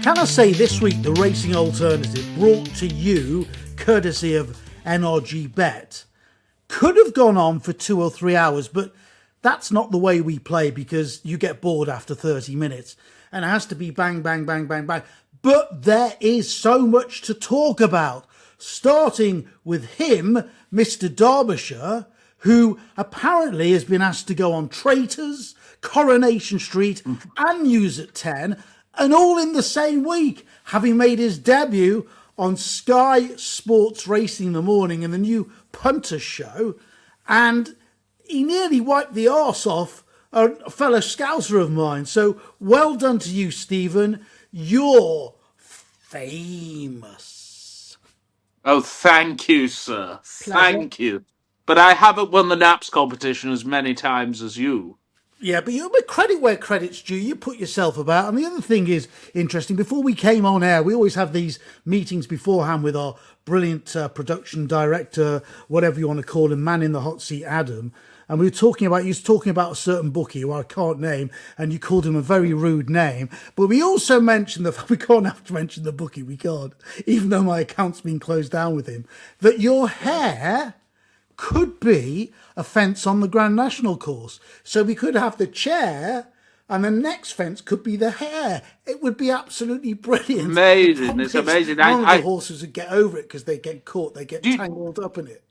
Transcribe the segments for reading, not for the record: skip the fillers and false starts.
Can I say this week the Racing Alternative, brought to you courtesy of NRG Bet, could have gone on for 2 or 3 hours, but that's not the way we play because you get bored after 30 minutes and it has to be bang, bang, bang, bang, bang. But there is so much to talk about, starting with him, Mr. Derbyshire, who apparently has been asked to go on Traitors, Coronation Street and News at 10, and all in the same week, having made his debut on Sky Sports Racing in the Morning in the new Punter show, and he nearly wiped the arse off a fellow Scouser of mine. So well done to you, Stephen. You're famous. Oh, thank you, sir. Pleasure. Thank you. But I haven't won the Naps competition as many times as you. Yeah, but credit where credit's due. You put yourself about. And the other thing is interesting. Before we came on air, we always have these meetings beforehand with our brilliant production director, whatever you want to call him, man in the hot seat, Adam. And we were talking about, he was talking about a certain bookie who I can't name, and you called him a very rude name. But we also mentioned we can't have to mention the bookie, we can't, even though my account's been closed down with him, that your hair could be a fence on the Grand National course. So we could have the chair and the next fence could be the hair. It would be absolutely brilliant. Amazing. It's amazing. None of the horses would get over it because they get caught. They get tangled up in it.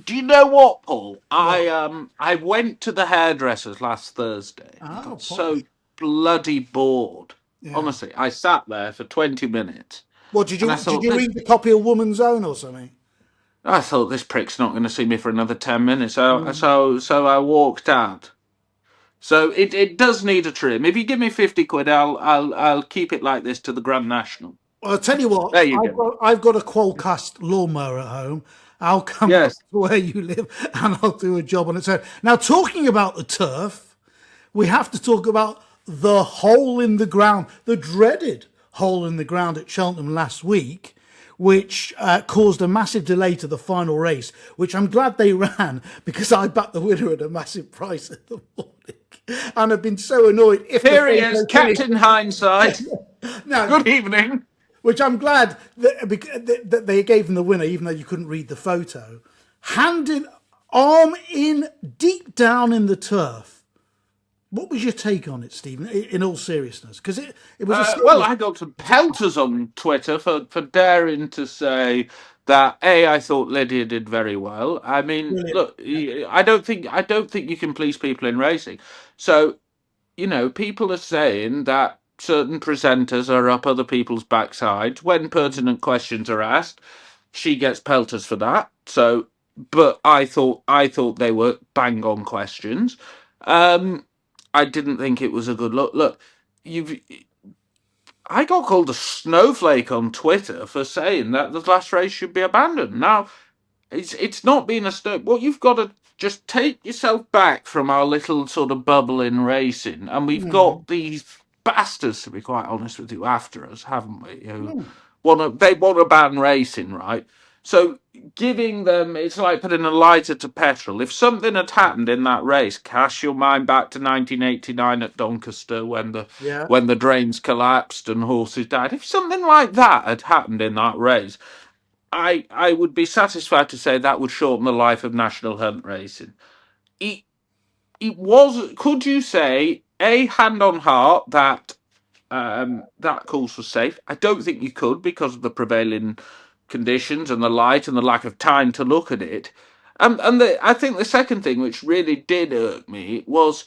Do you know what, Paul? I went to the hairdressers last Thursday. I got so bloody bored. Yeah. Honestly, I sat there for 20 minutes. What, did you read the copy of Woman's Own or something? I thought this prick's not going to see me for another 10 minutes. So I walked out. So it does need a trim. If you give me 50 quid, I'll keep it like this to the Grand National. Well, I'll tell you what. I've got a Qualcast lawnmower at home. I'll come up to where you live and I'll do a job on its own. Now, talking about the turf, we have to talk about the hole in the ground, the dreaded hole in the ground at Cheltenham last week, which caused a massive delay to the final race, which I'm glad they ran because I backed the winner at a massithat price in the morning. And I've been so annoyed. Here he is, Captain Hindsight. Now, good evening. Which I'm glad that they gave him the winner, even though you couldn't read the photo. Handed arm in, deep down in the turf. What was your take on it, Stephen, in all seriousness? Because it was well, I got some pelters on Twitter for daring to say that I thought Lydia did very well. I mean, brilliant. Look, I don't think you can please people in racing. So, people are saying that certain presenters are up other people's backsides when pertinent questions are asked. She gets pelters for that. So, but I thought they were bang on questions. I didn't think it was a good look. Look, I got called a snowflake on Twitter for saying that the last race should be abandoned. Now, it's not been a snow. Well, you've got to just take yourself back from our little sort of bubble in racing, and we've got these bastards, to be quite honest with you, after us, haven't we? Who want to ban racing, right? So giving them, it's like putting a lighter to petrol. If something had happened in that race, cast your mind back to 1989 at Doncaster when the drains collapsed and horses died. If something like that had happened in that race, I would be satisfied to say that would shorten the life of National Hunt racing. It was, could you say, hand on heart, that that course was safe? I don't think you could because of the prevailing conditions and the light and the lack of time to look at it. And I think the second thing which really did irk me was,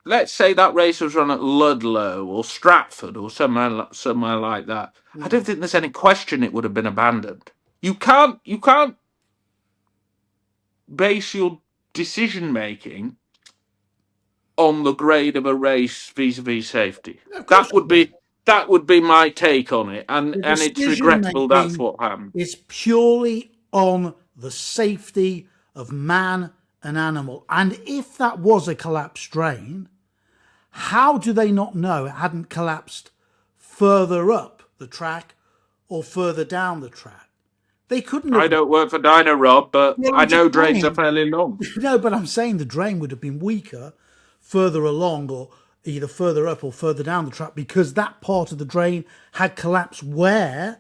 let's say that race was run at Ludlow or Stratford or somewhere like that. I don't think there's any question it would have been abandoned. You can't base your decision making on the grade of a race vis-a-vis safety. That would be my take on it, and it's regrettable that's what happened. It's purely on the safety of man and animal. And if that was a collapsed drain, how do they not know it hadn't collapsed further up the track or further down the track? They couldn't have... I don't work for Dyno, Rob, but I know drains are fairly long. No, but I'm saying the drain would have been weaker further along, or either further up or further down the track because that part of the drain had collapsed where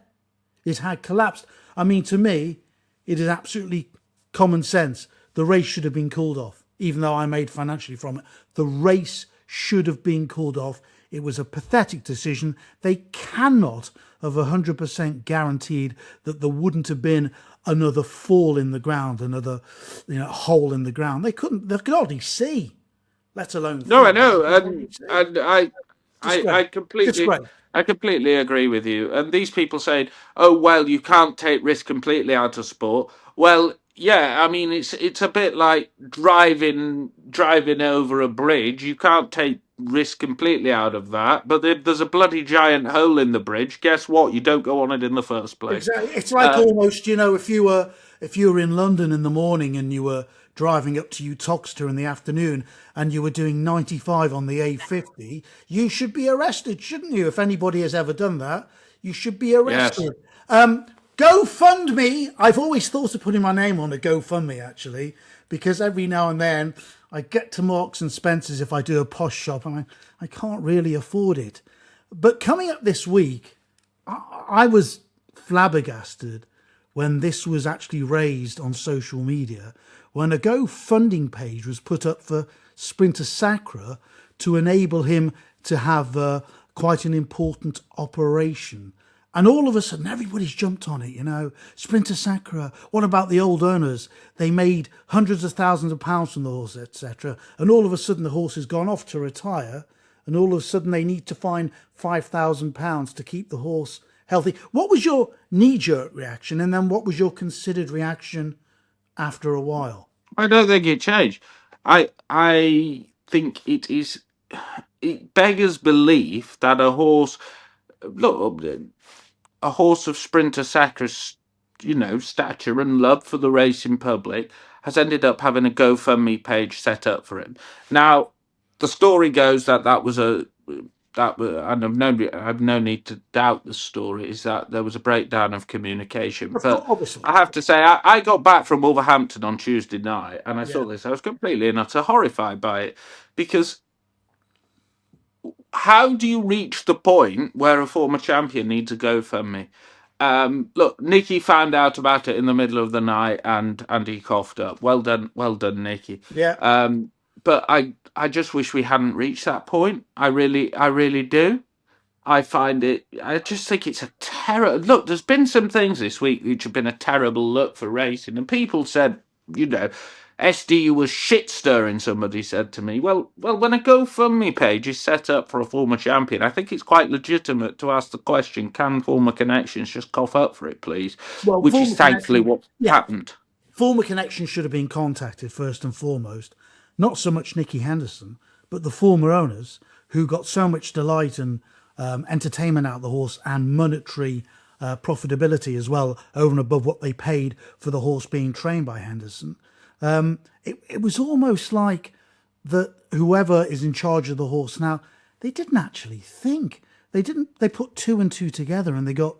it had collapsed. I mean, to me, it is absolutely common sense. The race should have been called off, even though I made financially from it. The race should have been called off. It was a pathetic decision. They cannot have 100% guaranteed that there wouldn't have been another fall in the ground, another hole in the ground. They could hardly see, let alone No, I feel. know, and I Disgrace. completely, Disgrace. I completely agree with you. And these people saying, "Oh well, you can't take risk completely out of sport." Well, yeah, I mean it's a bit like driving over a bridge. You can't take risk completely out of that, but if there's a bloody giant hole in the bridge, guess what? You don't go on it in the first place. Exactly. It's like Uh, almost, if you were in London in the morning and you were driving up to Uttoxeter in the afternoon and you were doing 95 on the A50, you should be arrested, shouldn't you? If anybody has ever done that, you should be yes. arrested. GoFundMe. I've always thought of putting my name on a GoFundMe actually, because every now and then I get to Marks and Spencer's if I do a posh shop and I can't really afford it. But coming up this week, I was flabbergasted when this was actually raised on social media, when a GoFundMe page was put up for Sprinter Sacra to enable him to have quite an important operation. And all of a sudden, everybody's jumped on it. Sprinter Sacra. What about the old owners? They made hundreds of thousands of pounds from the horse, etc. And all of a sudden, the horse has gone off to retire. And all of a sudden, they need to find £5,000 to keep the horse healthy. What was your knee-jerk reaction? And then what was your considered reaction after a while? I don't think it changed. I think it beggars belief that look, a horse of Sprinter Sacra's, stature and love for the racing public has ended up having a GoFundMe page set up for him. Now, the story goes that was and I've no need to doubt the story, is that there was a breakdown of communication. Of course, But obviously. I have to say, I got back from Wolverhampton on Tuesday night and I Yeah. saw this. I was completely and utter horrified by it because how do you reach the point where a former champion needs a GoFundMe? Look, Nicky found out about it in the middle of the night and he coughed up. Well done, Nicky. Yeah. But I just wish we hadn't reached that point. I really do. I just think it's a terror. Look, there's been some things this week which have been a terrible look for racing, and people said, SDU was shit stirring. Somebody said to me, well, when a GoFundMe page is set up for a former champion, I think it's quite legitimate to ask the question: can former connections just cough up for it, please? Well, Which is former thankfully connection. what Yeah. happened. Former connections should have been contacted first and foremost. Not so much Nicky Henderson, but the former owners who got so much delight and entertainment out of the horse and monetary profitability as well, over and above what they paid for the horse being trained by Henderson. It was almost like that whoever is in charge of the horse now, they didn't actually think. They put two and two together and they got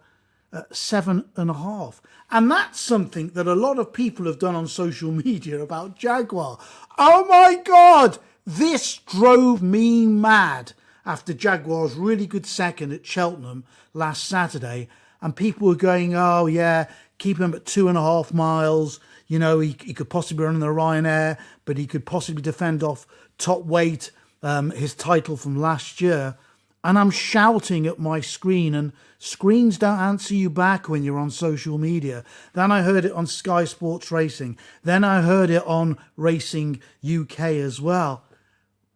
7.5. And that's something that a lot of people have done on social media about Jaguar. Oh my God, this drove me mad after Jaguar's really good second at Cheltenham last Saturday. And people were going, oh yeah, keep him at 2.5 miles. He could possibly run in the Ryanair, but he could possibly defend off top weight, his title from last year. And I'm shouting at my screen, and screens don't answer you back when you're on social media. Then I heard it on Sky Sports Racing. Then I heard it on Racing UK as well.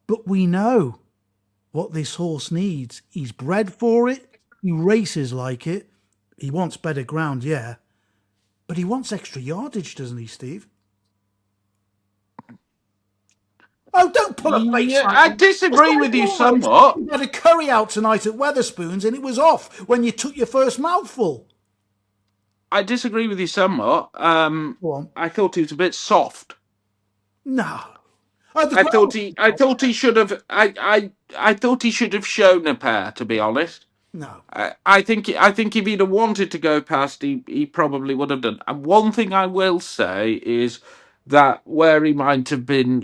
But we know what this horse needs. He's bred for it. He races like it. He wants better ground, yeah. But he wants extra yardage, doesn't he, Steve? Oh, don't pull a face Yeah, like I that. disagree with you somewhat. You had a curry out tonight at Weatherspoons and it was off when you took your first mouthful. I disagree with you somewhat. Go on. I thought he was a bit soft. No. Oh, the I thought he should have. I thought he should have shown a pair. To be honest, No. I think if he'd have wanted to go past, he probably would have done. And one thing I will say is that where he might have been,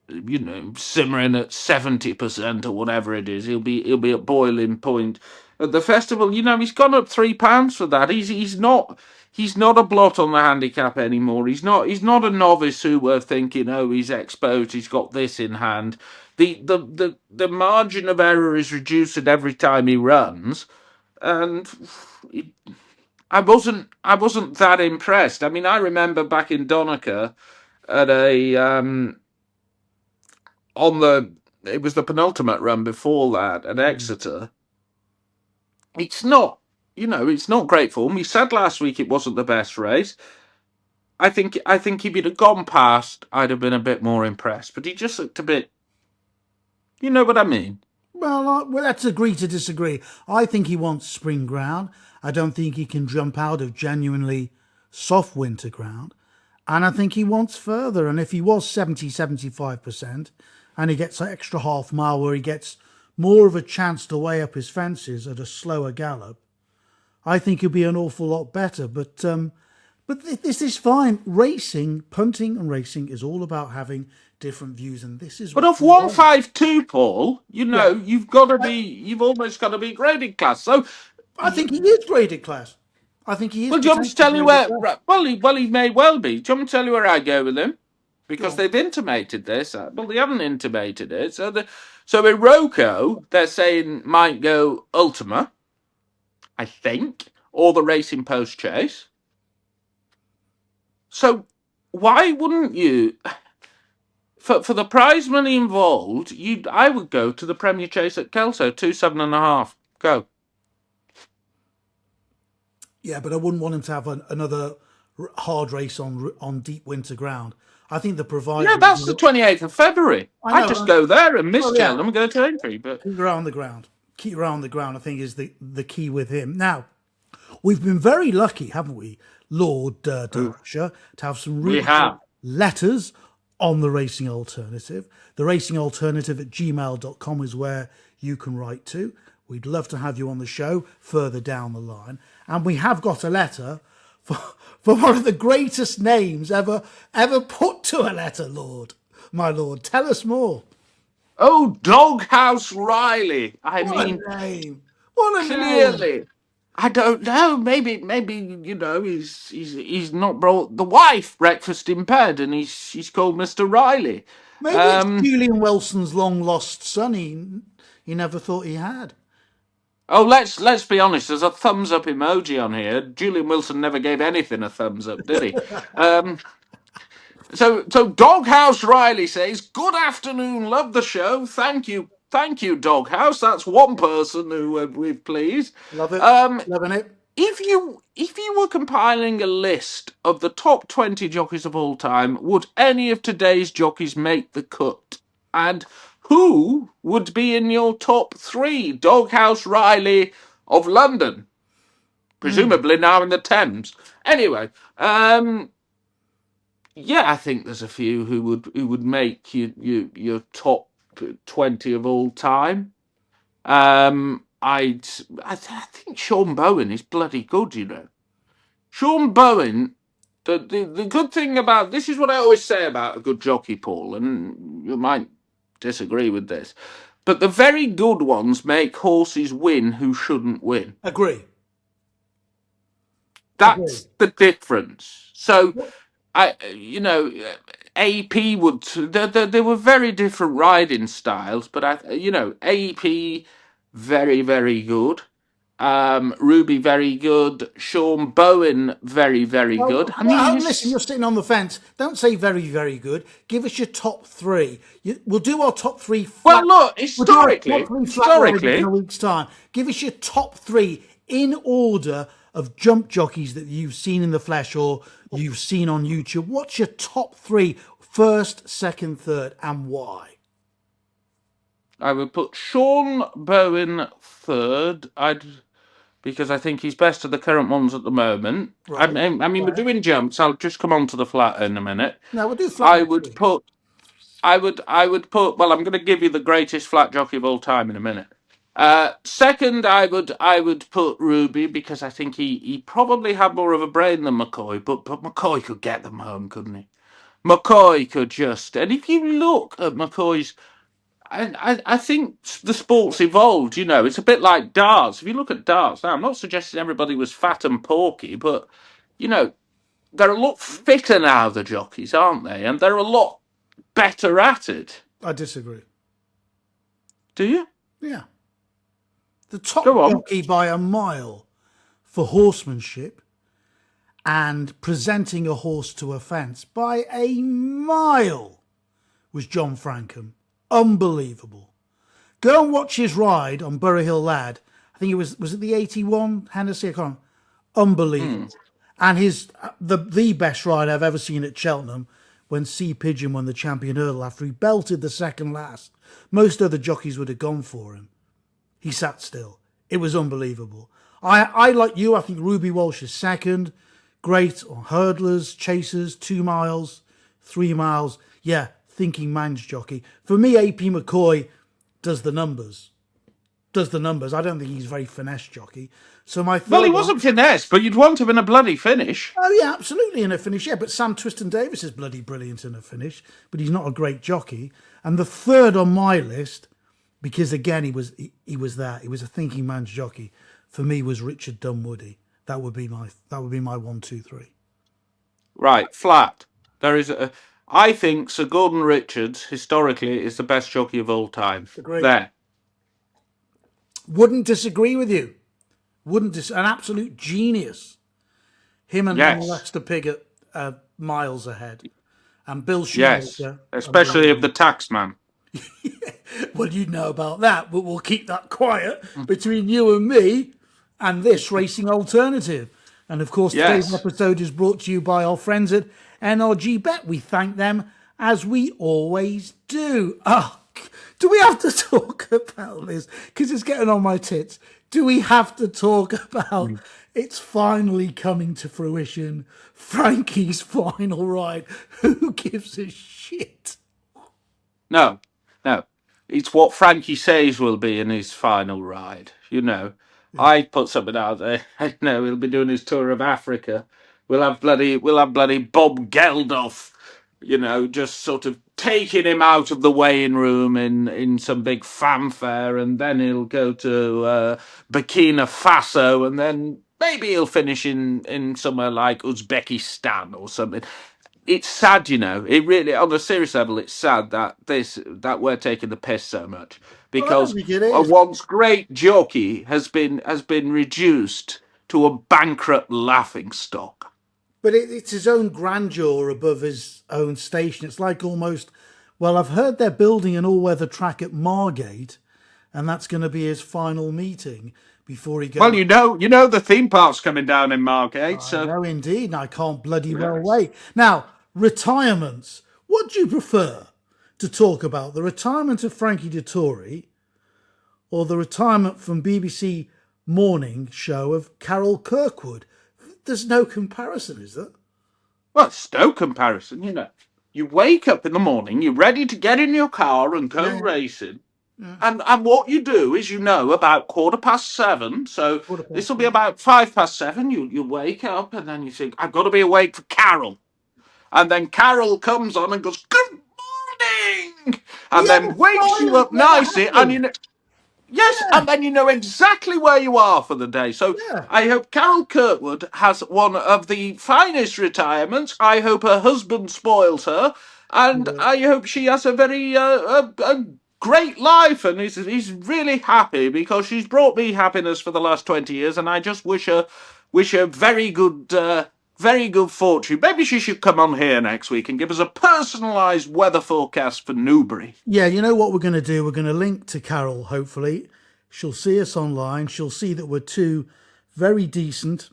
simmering at 70% or whatever it is. He'll be at boiling point at the festival. He's gone up £3 for that. He's not a blot on the handicap anymore. He's not a novice who we're thinking, oh, he's exposed, he's got this in hand. The margin of error is reduced every time he runs, and I wasn't that impressed. I mean, I remember back in Donegal at it was the penultimate run before that at Exeter. It's not great form. He said last week it wasn't the best race. I think if he'd have gone past, I'd have been a bit more impressed. But he just looked a bit. You know what I mean? Well, let's agree to disagree. I think he wants spring ground. I don't think he can jump out of genuinely soft winter ground. And I think he wants further. And if he was 75% and he gets an extra half mile where he gets more of a chance to weigh up his fences at a slower gallop, I think he'll be an awful lot better. But this is fine. Racing, punting and racing is all about having different views. And this is But what off we want. 152, Paul, you've almost got to be graded class. So, I think he is graded class. I think he is well, do you want me to potentially tell you graded where? class. Well, he may well be. Do you want me to tell you where I go with him? Go Because on. they've intimated this. Well, they haven't intimated it. So Iroko, they're saying might go Ultima, I think, or the Racing Post Chase. So why wouldn't you? For the prize money involved, I would go to the Premier Chase at Kelso, 2.7.5. Go. Yeah, but I wouldn't want him to have another hard race on deep winter ground. I think the Yeah, provider. that's the 28th of February. I I'd know. just go there and miss Well, yeah, Cheltenham and go to Aintree. But keep around the ground. Keep around the ground. I think is the key with him. Now, we've been very lucky, haven't we, Lord Derbyshire, to have some we really good have. letters on the Racing Alternative. The Racing Alternative at gmail.com is where you can write to. We'd love to have you on the show further down the line. And we have got a letter for one of the greatest names ever put to a letter, my lord. Tell us more. Oh, Doghouse Riley. I What mean, a name. What a name. clearly. I don't know. Maybe he's not brought the wife breakfast in bed, and he's called Mr. Riley. Maybe it's Julian Wilson's long lost son he never thought he had. Oh, let's be honest. There's a thumbs up emoji on here. Julian Wilson never gave anything a thumbs up, did he? So Doghouse Riley says, "Good afternoon, love the show. Thank you, Doghouse. That's one person who we've pleased. Love it. Um, Loving it. if you were compiling a list of the top 20 jockeys of all time, would any of today's jockeys make the cut? And who would be in your top three? Doghouse Riley of London, presumably now in the Thames. Anyway, yeah, I think there's a few who would make your top 20 of all time. I think Sean Bowen is bloody good. Sean Bowen. The good thing about this is what I always say about a good jockey, Paul, and you might disagree with this, but the very good ones make horses win who shouldn't win. Agree. That's the difference. So, AP would. There were very different riding styles, but AP very very good. Ruby very good. Sean Bowen very very good. I mean, Listen, you're sitting on the fence. Don't say very, very good. Give us your top three. We'll do our top three flat. well, look, We'll do our top three flat riders in historically, a week's time. Give us your top three in order of jump jockeys that you've seen in the flesh or you've seen on YouTube. What's your top three? First, second, third, and why? I would put Sean Bowen third. Because I think he's best of the current ones at the moment. Right. I mean, we're doing jumps. I'll just come on to the flat in a minute. No, we'll do flat. I would put. Well, I'm going to give you the greatest flat jockey of all time in a minute. Second, I would put Ruby because I think he probably had more of a brain than McCoy, but McCoy could get them home, couldn't he? McCoy could just, and if you look at McCoy's, I think the sport's evolved. It's a bit like darts. If you look at darts now, I'm not suggesting everybody was fat and porky, but you know they're a lot fitter now, the jockeys, aren't they? And they're a lot better at it. I disagree. Do you? Yeah. The top Go on. jockey by a mile for horsemanship and presenting a horse to a fence by a mile was John Frankham. Unbelievable. Go and watch his ride on Borough Hill Lad. I think was it the 81 Hennessy? I can't. Unbelievable. And the best ride I've ever seen at Cheltenham when Sea Pigeon won the champion hurdle after he belted the second last. Most other jockeys would have gone for him. He sat still. It was unbelievable. I like you, I think Ruby Walsh is second. Great on hurdlers, chasers, 2 miles, 3 miles. Yeah, thinking man's jockey. For me, AP McCoy does the numbers. I don't think he's a very finesse jockey. So Well, he wasn't finesse, but you'd want him in a bloody finish. Oh, yeah, absolutely in a finish. Yeah, but Sam Twiston-Davis is bloody brilliant in a finish, but he's not a great jockey. And the third on my list, because again he was a thinking man's jockey, for me was Richard Dunwoody. That would be my 1, 2, 3. Right, flat. I think Sir Gordon Richards historically is the best jockey of all time. Agreed. There. Wouldn't disagree with you. An absolute genius. Him and Lester Piggott miles ahead. And Bill Shoemaker. Yes, especially of the taxman. Well, you know about that, but we'll keep that quiet between you and me and this Racing Alternative. And of course, today's episode is brought to you by our friends at NRG Bet. We thank them as we always do. Oh, do we have to talk about this? Because it's getting on my tits. Do we have to talk about it's finally coming to fruition? Frankie's final ride. Who gives a shit? No. It's what Frankie says will be in his final ride. I put something out there. He'll be doing his tour of Africa. We'll have bloody Bob Geldof, just sort of taking him out of the weighing room in some big fanfare, and then he'll go to Burkina Faso, and then maybe he'll finish in somewhere like Uzbekistan or something. It's sad, It really, on a serious level, it's sad that we're taking the piss so much, because a once great jockey has been reduced to a bankrupt laughingstock. But it's his own grandeur above his own station. It's like almost, well, I've heard they're building an all-weather track at Margate, and that's going to be his final meeting before he goes. Well, you know the theme park's coming down in Margate. No, indeed, and I can't bloody well wait. Now, retirements. What do you prefer to talk about? The retirement of Frankie Dettori or the retirement from BBC morning show of Carol Kirkwood? There's no comparison, is there? Well, it's no comparison, You wake up in the morning, you're ready to get in your car and go racing. Yeah. And what you do is, about 7:15, so this will be about 7:05, you wake up and then you think, I've got to be awake for Carol. And then Carol comes on and goes, good morning! And then wakes you up nicely, and and then you know exactly where you are for the day. So I hope Carol Kirkwood has one of the finest retirements. I hope her husband spoils her, and I hope she has a very a great life, and he's really happy, because she's brought me happiness for the last 20 years, and I just wish her very good fortune. Maybe she should come on here next week and give us a personalised weather forecast for Newbury. Yeah, you know what we're going to do? We're going to link to Carol, hopefully. She'll see us online. She'll see that we're two very decent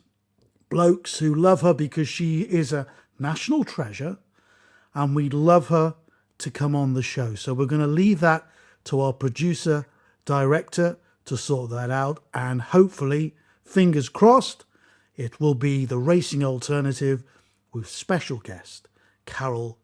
blokes who love her because she is a national treasure, and we'd love her to come on the show. So we're going to leave that to our producer, director, to sort that out. And hopefully, fingers crossed, it will be the Racing Alternative with special guest Carol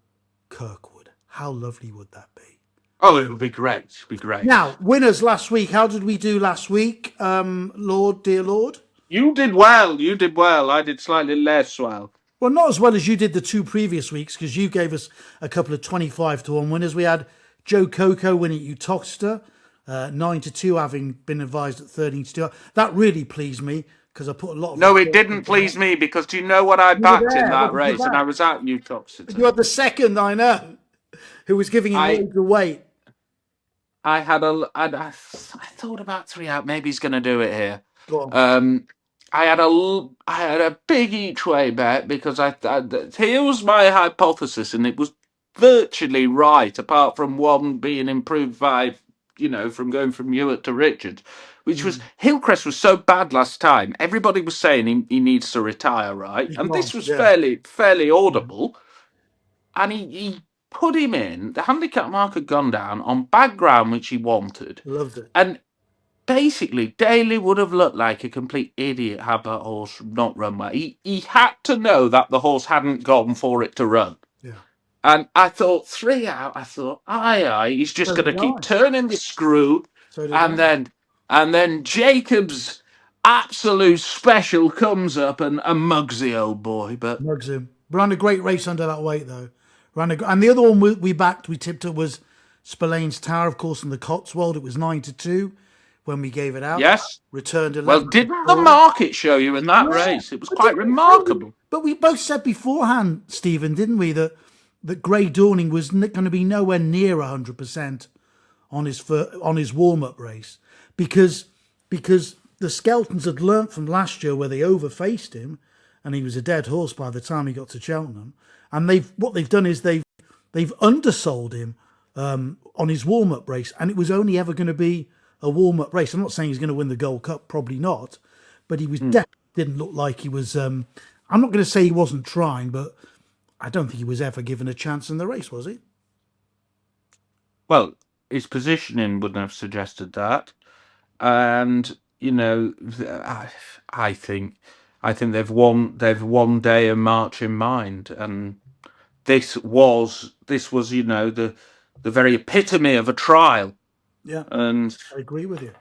Kirkwood. How lovely would that be? Oh, it would be great. It'd be great. Now, winners last week. How did we do last week, dear Lord? You did well. I did slightly less well. Well, not as well as you did the 2 previous weeks, because you gave us a couple of 25-1 winners. We had Joe Coco winning at Utoxeter, 9-2, having been advised at 13-2. That really pleased me because I put a lot of No, it encouragement didn't in that. please me because do you know what I You were backed in there. What that did you race? And I back? was at Utoxeter. You had the second, I know, who was giving him I loads of weight. I had I thought about 3 out. Maybe he's going to do it here. Go on. Um, I had a big each way bet because here was my hypothesis, and it was virtually right, apart from one being improved by from going from Ewart to Richards, which was Hillcrest was so bad last time. Everybody was saying he needs to retire, right? He's And gone. this was Yeah. fairly audible, and he put him in. The handicap mark had gone down on bad ground, which he wanted. Loved it. And basically, Daly would have looked like a complete idiot had that horse not run well. He had to know that the horse hadn't gone for it to run. Yeah. And I thought 3 out. I thought, aye, he's just So going to did keep I. turning the screw, So did and I. then Jacob's absolute special comes up and mugs the old boy. But Mugs him. Ran a great race under that weight, though. And the other one we backed, we tipped it was Spillane's Tower, of course, in the Cotswold. It was 9-2 when we gave it out. yes, Returned well, 11 to didn't the 4. market show you in that Yeah. race? It was But quite didn't we say, remarkable. but we both said beforehand, Stephen, didn't we, that Grey Dawning was going to be nowhere near 100% on his warm-up race because the Skeltons had learnt from last year where they overfaced him and he was a dead horse by the time he got to Cheltenham. And what they've done is they've undersold him on his warm-up race, and it was only ever going to be a warm-up race. I'm not saying he's going to win the Gold Cup, probably not, but he was definitely didn't look like he was. I'm not going to say he wasn't trying, but I don't think he was ever given a chance in the race, was he? Well, his positioning wouldn't have suggested that, and I think they've one day of March in mind, and this was the very epitome of a trial, Yeah, and I agree with you.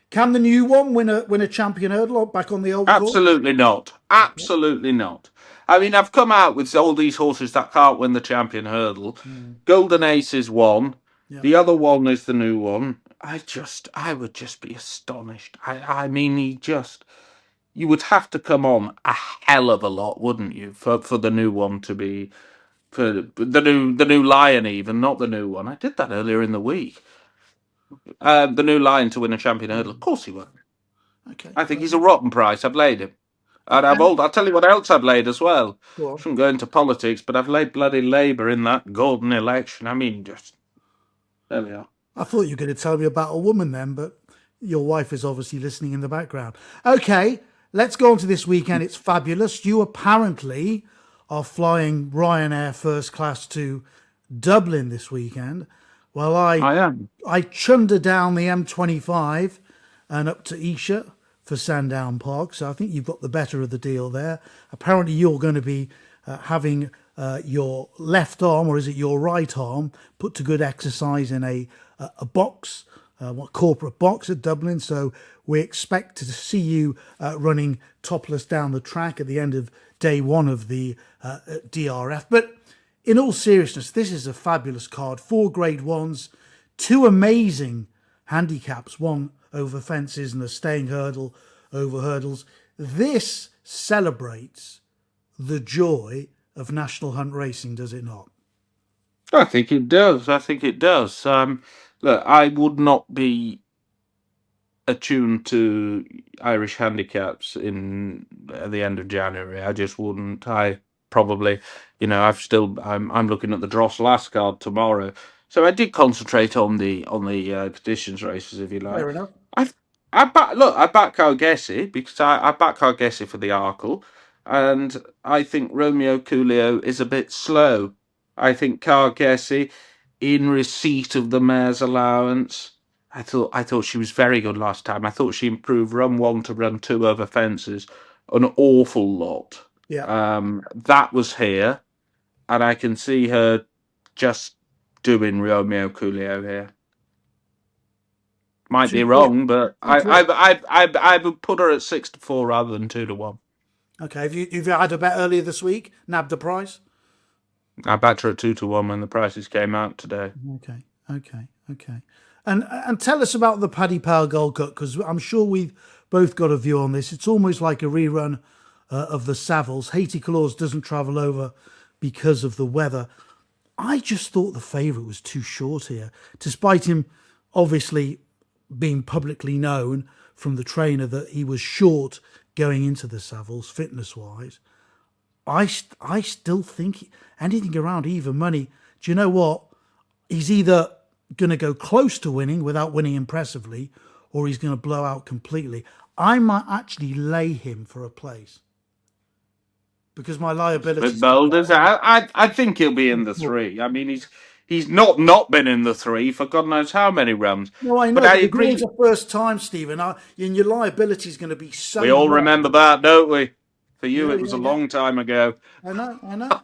Can the new one win a champion hurdle back on the old course? absolutely not, absolutely not. I mean, I've come out with all these horses that can't win the champion hurdle. Golden Ace is one. Yeah. The other one is the new one. I would just be astonished. I mean, you would have to come on a hell of a lot, wouldn't you, for the new one to be, for the new Lion, even not the new one. I did that earlier in the week. The new Lion to win a champion hurdle. Of course he won't. Okay. I think he's a rotten price. I've laid him. And I'll tell you what else I've laid as well. Go on. Shouldn't go into politics, but I've laid bloody Labour in that Gordon election. I mean, just there we are. I thought you were going to tell me about a woman then, but your wife is obviously listening in the background. Okay, let's go on to this weekend. It's fabulous. You apparently are flying Ryanair first class to Dublin this weekend. Well, I am. I chunder down the M25 and up to Esher for Sandown Park. So I think you've got the better of the deal there. Apparently you're going to be having your left arm, or is it your right arm, put to good exercise in a box, corporate box at Dublin. So we expect to see you running topless down the track at the end of day one of the DRF. But in all seriousness, this is a fabulous card. 4 Grade 1s, 2 amazing handicaps, one over fences and a staying hurdle over hurdles. This celebrates the joy of National Hunt racing, does it not? I think it does. Look, I would not be attuned to Irish handicaps at the end of January. I just wouldn't. I probably, I'm looking at the Dross Last card tomorrow, so I did concentrate on the petitions races, if you like. Fair enough. I back Cargessi because I back Cargessi for the Arkle, and I think Romeo Coolio is a bit slow. I think Cargessi, in receipt of the mare's allowance, I thought she was very good last time. I thought she improved run 1 to run 2 over fences an awful lot. Yeah. That was here, and I can see her just doing Romeo Coolio here. Might be wrong, but I would put her at 6-4 rather than 2-1. Okay, have you had a bet earlier this week? Nabbed a price? I backed her at 2-1 when the prices came out today. Okay, okay. And tell us about the Paddy Power Gold Cup, because I'm sure we've both got a view on this. It's almost like a rerun of the Savills. Haiti Claus doesn't travel over because of the weather. I just thought the favourite was too short here, despite him obviously being publicly known from the trainer that he was short going into the Savills fitness-wise. I still think anything around even money. Do you know what? He's either going to go close to winning without winning impressively, or he's going to blow out completely. I might actually lay him for a place because my liability. With Boulders, I think he'll be in the three. I mean, he's not been in the three for God knows how many runs. No, I But know, I but it's always agree. a first time, Stephen. And your liability is going to be so We all low. remember that, don't we? For you, Yeah, it was yeah, a yeah. long time ago. I know, I know.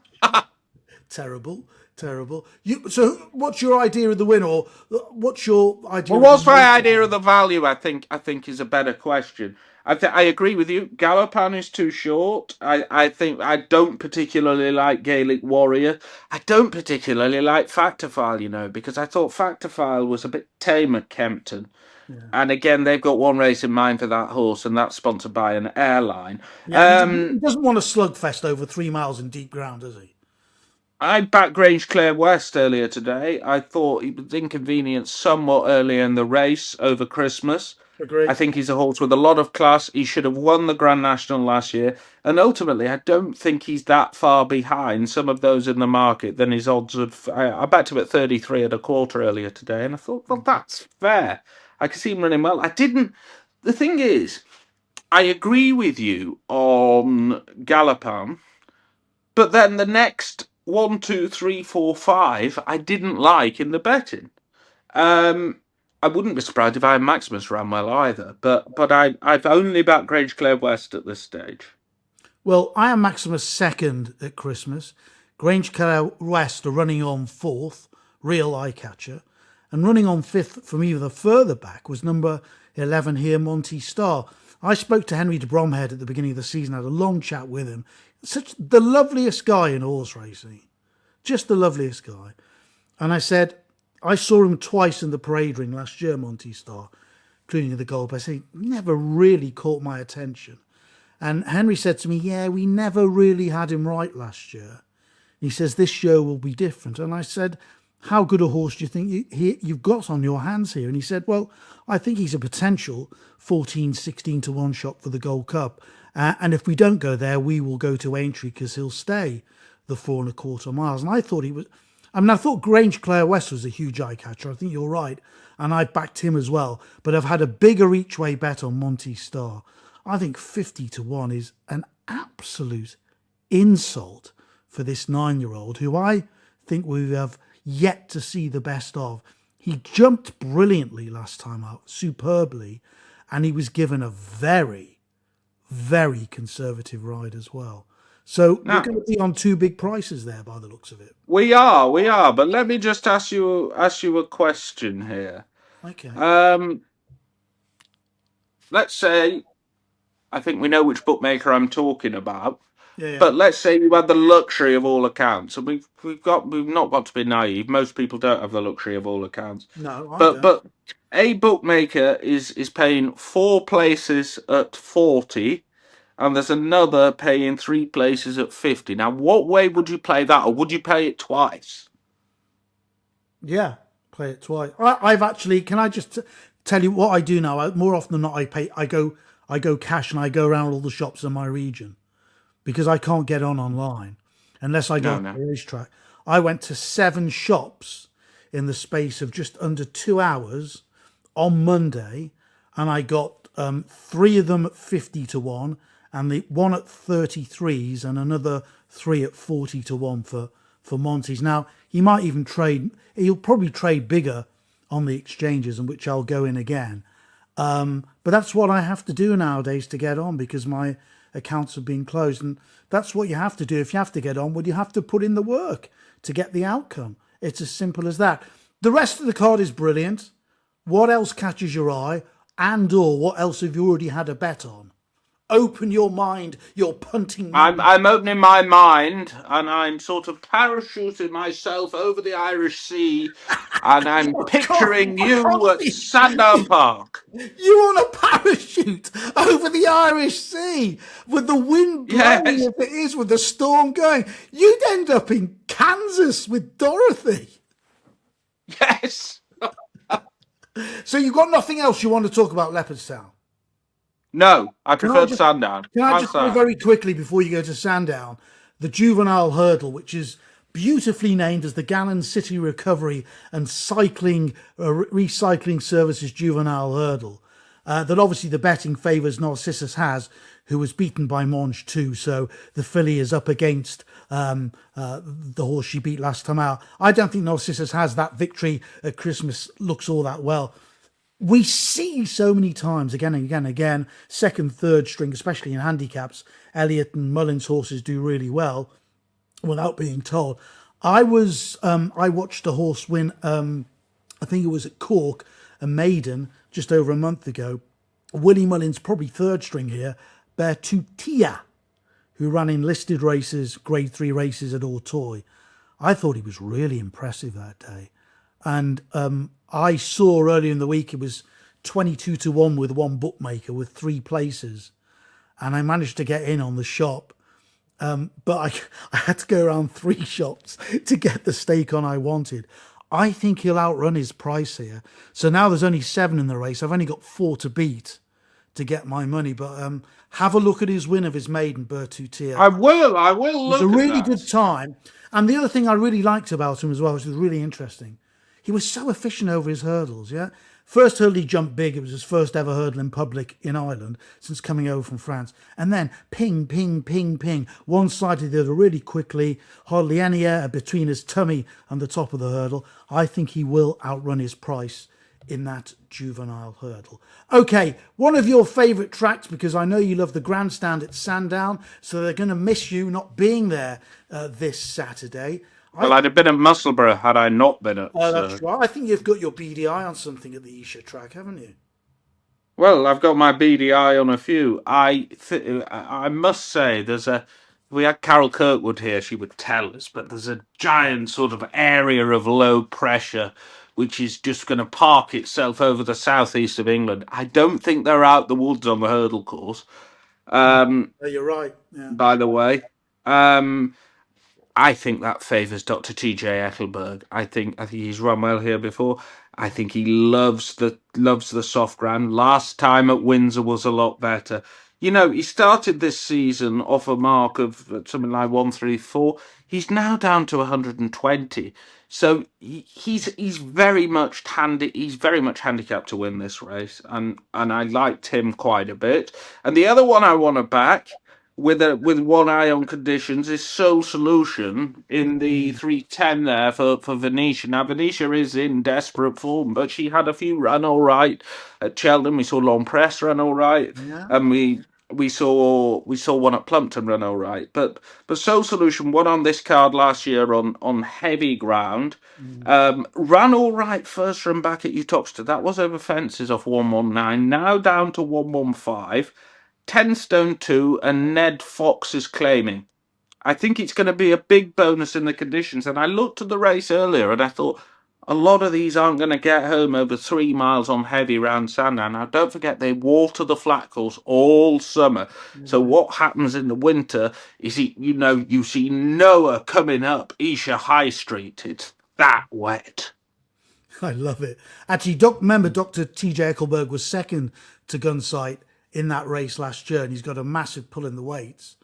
Terrible, terrible. So, what's your idea of the win, or what's your idea Well, of the what's my motor? idea of the value? I think is a better question. I agree with you. Galopan is too short. I think I don't particularly like Gaelic Warrior. I don't particularly like Factifile, because I thought Factifile was a bit tame at Kempton. Yeah, And again, they've got one race in mind for that horse, and that's sponsored by an airline. yeah. And he doesn't want a slugfest over 3 miles in deep ground, does he? I backed Grange Clare West earlier today. I thought he was inconvenienced somewhat earlier in the race over Christmas. I Agree. think he's a horse with a lot of class. He should have won the Grand National last year. And ultimately, I don't think he's that far behind some of those in the market than his odds of. I backed him at 33 and a quarter earlier today, and I thought, well, that's fair. I could see him running well. I didn't. The thing is, I agree with you on Galopin, but then the next 1, 2, 3, 4, 5, I didn't like in the betting. Um, I wouldn't be surprised if I Maximus ran well either, but I've only backed Grange Clare West at this stage. Well, I am Maximus second at Christmas. Grange Clare West are running on fourth, real eye catcher. And running on fifth from even the further back was number 11 here, Monty Star. I spoke to Henry de Bromhead at the beginning of the season, had a long chat with him. Such the loveliest guy in horse racing. Just the loveliest guy. And I said, I saw him twice in the parade ring last year, Monty Star, including the goal. But I said, he never really caught my attention. And Henry said to me, yeah, we never really had him right last year. He says, this year will be different. And I said, how good a horse do you think you've got on your hands here? And he said, well, I think he's a potential 14, 16 to 1 shot for the Gold Cup. And if we don't go there, we will go to Aintree because he'll stay the 4.25 miles. And I thought he was, I thought Grange Clare West was a huge eye catcher. I think you're right. And I backed him as well. But I've had a bigger each way bet on Monty Star. I think 50 to 1 is an absolute insult for this 9-year-old who I think we have yet to see the best of. He jumped brilliantly last time out, superbly, and he was given a very, very conservative ride as well. So we're going to be on two big prices there by the looks of it. We are. But let me just ask you a question here. Okay. Let's say I think we know which bookmaker I'm talking about. Yeah. But let's say you had the luxury of all accounts, and we've not got to be naive. Most people don't have the luxury of all accounts. No, I But don't. a bookmaker is paying 4 places at 40, and there's another paying 3 places at 50. Now, what way would you play that, or would you pay it twice? Yeah, play it twice. I've actually. Can I just tell you what I do now? More often than not, I go cash and I go around all the shops in my region because I can't get on online unless I go to the racetrack. I went to 7 shops in the space of just under 2 hours on Monday, and I got 3 of them at 50 to 1, and the one at 33s, and another 3 at 40 to 1 for Monty's. Now he might even trade. He'll probably trade bigger on the exchanges, in which I'll go in again. But that's what I have to do nowadays to get on because my accounts have been closed. And that's what you have to do. If you have to get on, well, you have to put in the work to get the outcome. It's as simple as that. The rest of the card is brilliant. What else catches your eye? And or what else have you already had a bet on? Open your mind, your punting I'm mind. I'm opening my mind and I'm sort of parachuting myself over the Irish Sea, and I'm Oh, God, picturing I you can't at see. Sandown Park. You on a parachute over the Irish Sea with the wind blowing, Yes, if it is, with the storm going. You'd end up in Kansas with Dorothy. yes. So you've got nothing else you want to talk about Leopardstown? No, I Can I preferred just Sandown. can I How's just say that? very quickly before you go to Sandown, the juvenile hurdle, which is beautifully named as the Gannon City Recovery and Cycling Recycling Services Juvenile Hurdle, that obviously the betting favours Narcissus has, who was beaten by Monge too. So the filly is up against the horse she beat last time out. I don't think Narcissus has that victory at Christmas looks all that well. We see so many times again and again and again, second, third string, especially in handicaps, Elliott and Mullins horses do really well without being told. I watched a horse win, I think it was at Cork, a maiden, just over a month ago. Willie Mullins, probably third string here, Bertutia, who ran in listed races, grade 3 races at Auteuil. I thought he was really impressive that day. And I saw earlier in the week it was 22 to 1 with one bookmaker with 3 places. And I managed to get in on the shop. But I had to go around 3 shops to get the stake on I wanted. I think he'll outrun his price here. So now there's only 7 in the race. I've only got 4 to beat to get my money. But have a look at his win of his maiden, Bertutia. I will It was a look at really that. good time. And the other thing I really liked about him as well, which was really interesting, he was so efficient over his hurdles, yeah? First hurdle he jumped big. It was his first ever hurdle in public in Ireland since coming over from France. And then ping, ping, ping, ping. One side to the other really quickly. Hardly any air between his tummy and the top of the hurdle. I think he will outrun his price in that juvenile hurdle. Okay, one of your favourite tracks, because I know you love the grandstand at Sandown, so they're going to miss you not being there this Saturday. Well, I'd have been at Musselburgh had I not been at. That's right. I think you've got your BDI on something at the Esher track, haven't you? Well, I've got my BDI on a few. I must say, if we had Carol Kirkwood here, she would tell us, but there's a giant sort of area of low pressure which is just going to park itself over the southeast of England. I don't think they're out the woods on the hurdle course. You're right. Yeah. By the way, um, I think that favours Dr. T.J. Ethelberg. I think he's run well here before. I think he loves the soft ground. Last time at Windsor was a lot better. You know, he started this season off a mark of something like 134. He's now down to 120. So he's very much handicapped to win this race, and I liked him quite a bit. And the other one I want to back with one eye on conditions is Sole Solution in the 310 there for Venetia. Now Venetia is in desperate form, but she had a few run all right at Cheltenham. We saw Long Press run all right, Yeah. and we saw one at Plumpton run all right. But Sole Solution won on this card last year on heavy ground. Ran all right first run back at Uttoxeter. That was over fences off 119. Now down to 115. 10 stone 2, and Ned Fox is claiming. I think it's going to be a big bonus in the conditions. And I looked at the race earlier and I thought a lot of these aren't going to get home over 3 miles on heavy round Sandown. Now, don't forget they water the flat course all summer. So what happens in the winter is you see Noah coming up Esher High Street. It's that wet. I love it. Actually, remember Dr. T.J. Eckelberg was second to Gunsight in that race last year, and he's got a massive pull in the weights.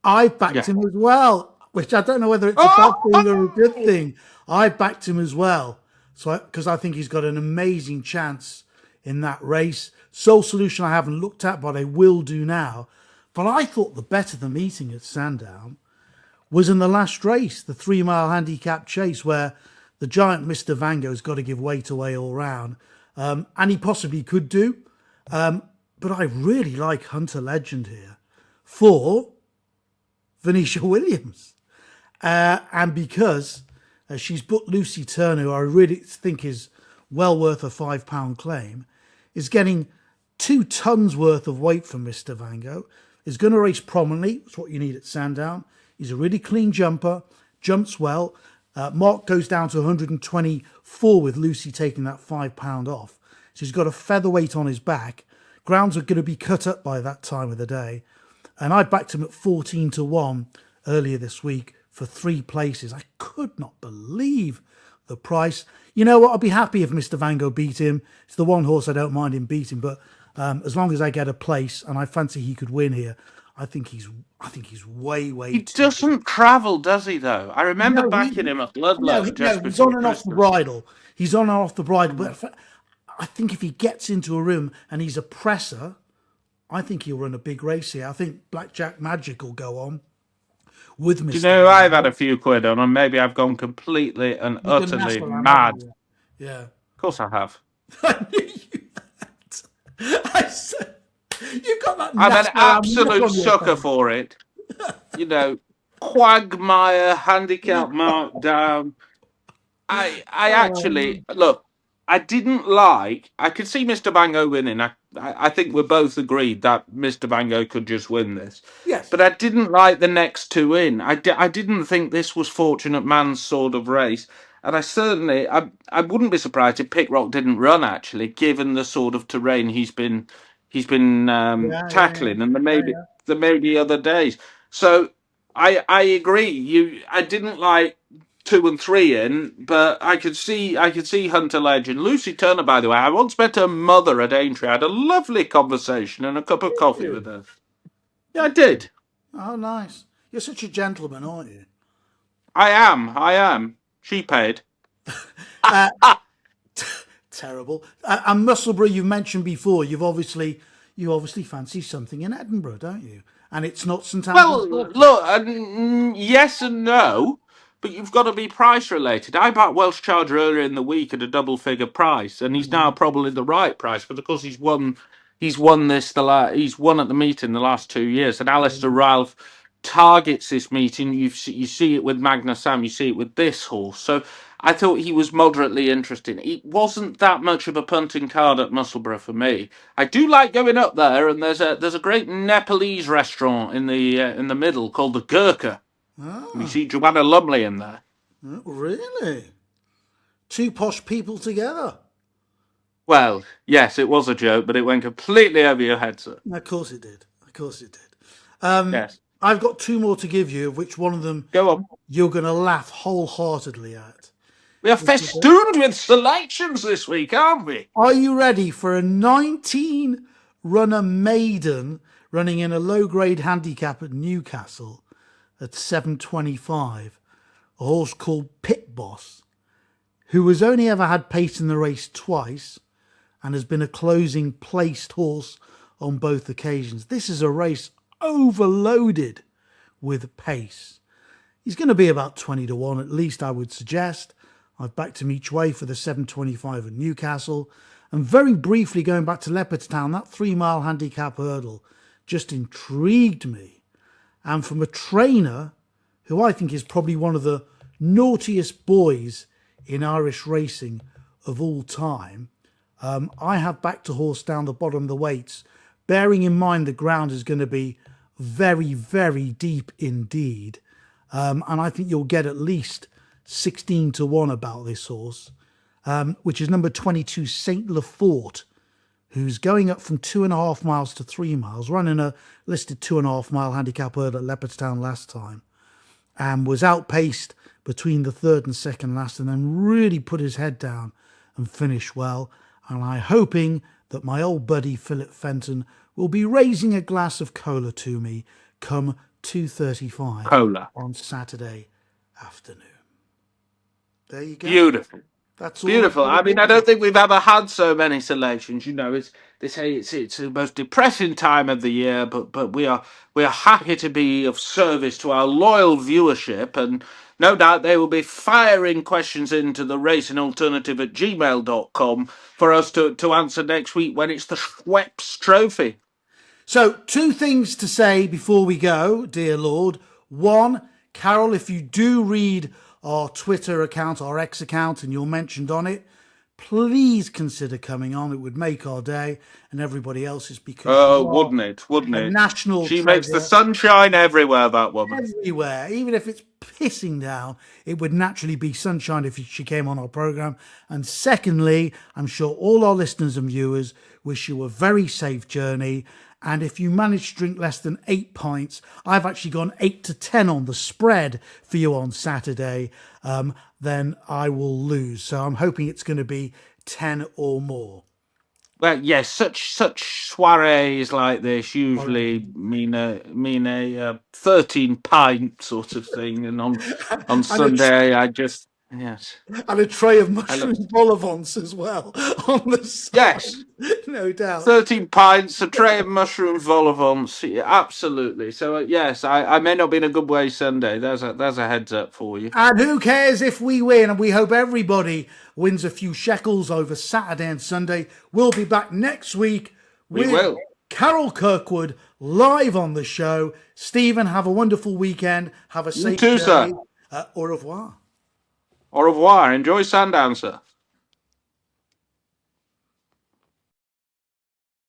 I backed him as well, which I don't know whether it's a bad thing or a good thing. I backed him as well, because I think he's got an amazing chance in that race. Sole Solution I haven't looked at, but I will do now. But I thought the better the meeting at Sandown was in the last race, the 3 mile handicap chase, where the giant Mr. Vango's got to give weight away all round. And he possibly could do. But I really like Hunter Legend here for Venetia Williams. And because she's booked Lucy Turner, who I really think is well worth a £5 claim, is getting 2 tons worth of weight from Mr. Vango. Is going to race prominently. It's what you need at Sandown. He's a really clean jumper, jumps well. Mark goes down to 124 with Lucy taking that £5 off. So he's got a featherweight on his back. Grounds are going to be cut up by that time of the day. And I backed him at 14-1 earlier this week for 3 places. I could not believe the price. You know what? I'd be happy if Mr. Vango beat him. It's the one horse I don't mind him beating, but as long as I get a place, and I fancy he could win here, I think he's way He too good. doesn't travel, does he, though? I remember No, backing him at Ludlow just he's before on and off the Christmas. bridle. He's on and off the bridle. But I think if he gets into a room and he's a presser, I think he'll run a big race here. I think Blackjack Magic will go on with Mr. Do you know, I've had a few quid on, and maybe I've gone completely and You've done utterly National Lamb, mad. haven't you? Yeah. Of course I have. I knew you had. I said, you've got that I'm an National Lamb look absolute on your sucker face. for it. You know, quagmire, handicap markdown. I actually look. I didn't like. I could see Mr. Bango winning. I think we're both agreed that Mr. Bango could just win this. Yes. But I didn't like the next 2 in. I didn't think this was Fortunate Man's sort of race. And I wouldn't be surprised if Pickrock didn't run, actually, given the sort of terrain he's been tackling, and there may be other days. So I agree. I didn't like 2 and 3 in, but I could see Hunter Legend. Lucy Turner, by the way, I once met her mother at Aintree. I had a lovely conversation and a cup of coffee with her. Yeah, I did. Oh, nice. You're such a gentleman, aren't you? I am. She paid. Terrible. And Musselburgh, you've mentioned before. You obviously fancy something in Edinburgh, don't you? And it's not St Andrews. Well, look, yes and no, but you've got to be price related. I backed Welsh Charger earlier in the week at a double figure price, and he's now probably the right price. But of course, he's won he's won at the meeting the last 2 years, and Alistair Ralph targets this meeting. You see it with Magna Sam, you see it with this horse. So I thought he was moderately interesting. It wasn't that much of a punting card at Musselburgh for me. I do like going up there, and there's a great Nepalese restaurant in the middle called the Gurkha. You see Joanna Lumley in there. Oh, really? 2 posh people together. Well, yes, it was a joke, but it went completely over your head, sir. Of course it did. Yes. I've got 2 more to give you, of which one of them Go on. you're going to laugh wholeheartedly at. We are festooned with selections this week, aren't we? Are you ready for a 19-runner maiden running in a low-grade handicap at Newcastle at 7.25? A horse called Pit Boss, who has only ever had pace in the race twice and has been a closing placed horse on both occasions. This is a race overloaded with pace. He's going to be about 20-1 at least, I would suggest. I've backed him each way for the 7.25 at Newcastle. And very briefly, going back to Leopardstown, that 3-mile handicap hurdle just intrigued me. And from a trainer who I think is probably one of the naughtiest boys in Irish racing of all time, I have backed a horse down the bottom of the weights, bearing in mind the ground is going to be very, very deep indeed. And I think you'll get at least 16-1 about this horse, which is number 22, Saint Lefort, who's going up from 2.5 miles to 3 miles, running a listed 2.5 mile handicap hurdle at Leopardstown last time, and was outpaced between the third and second last, and then really put his head down and finished well. And I'm hoping that my old buddy Philip Fenton will be raising a glass of cola to me come 2:35 Cola on Saturday afternoon. There you go. Beautiful. That's all. Beautiful. I mean, I don't think we've ever had so many selections. You know, they say it's the most depressing time of the year, but we are happy to be of service to our loyal viewership, and no doubt they will be firing questions into the racingalternative@gmail.com for us to answer next week when it's the Schweppes Trophy. So, 2 things to say before we go, dear Lord. 1, Carol, if you do read our Twitter account, our X account, and you're mentioned on it, please consider coming on. It would make our day and everybody else's, because you are Wouldn't it? Wouldn't a it? national She makes the treasure sunshine everywhere, that woman. everywhere. Even if it's pissing down, it would naturally be sunshine if she came on our program. And secondly, I'm sure all our listeners and viewers wish you a very safe journey. And if you manage to drink less than 8 pints, I've actually gone 8 to 10 on the spread for you on Saturday, then I will lose. So I'm hoping it's going to be 10 or more. Well, yes, such soirees like this usually mean a 13 pint sort of thing, and on Sunday I just yes. And a tray of I look, mushroom vol au as well on the side, yes, no doubt. 13 pints, a tray of mushroom vol au vents, yeah, absolutely. So yes, I may not be in a good way Sunday. There's a heads up for you. And who cares if we win? And we hope everybody wins a few shekels over Saturday and Sunday. We'll be back next week with We will. Carol Kirkwood live on the show. Stephen, have a wonderful weekend. Have a safe too, journey. sir. Au revoir. Au revoir. Enjoy Sandown, sir.